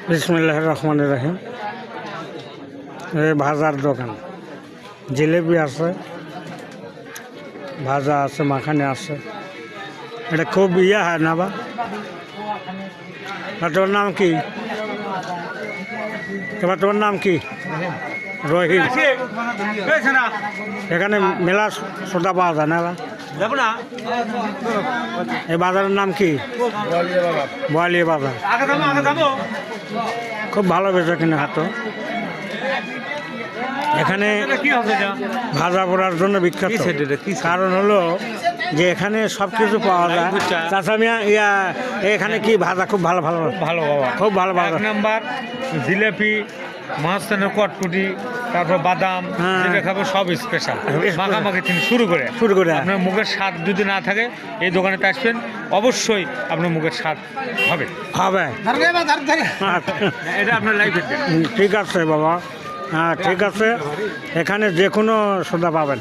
বিসমিল্লাহির রহমানির রহিম। এই ভাজার দোকান, জিলেবি আছে, ভাজা আছে, মাখানে আছে। এটা খুব ইয়ে হয় না বা? তোর নাম কি? এবার তোমার নাম কি? রহিম। এখানে মেলা সোদা পাওয়া যায় না? এই বাজারের নাম কি? বোয়ালিয়া বাজার। খুব ভালো বেচা কিনা হাতো। এখানে ভাজা পোড়ার জন্য বিখ্যাত। কারণ হলো যে এখানে সব কিছু পাওয়া যায়। চাচামিয়া এখানে কি ভাজা খুব ভালো ভালো ভালো বাবা, খুব ভালো ভালো। 1 নাম্বার জিলেপি, মাঝখানে কটকুটি, তারপর বাদাম, যেটা খাবো সব স্পেশাল। মাখামাখি থেকে শুরু করে আপনার মুখের স্বাদ যদি না থাকে এই দোকানেতে আসবেন, অবশ্যই আপনার মুখের স্বাদ হবে। এটা আপনার লাইফে। ঠিক আছে বাবা, হ্যাঁ ঠিক আছে। এখানে যে কোনো সোদা পাবেন।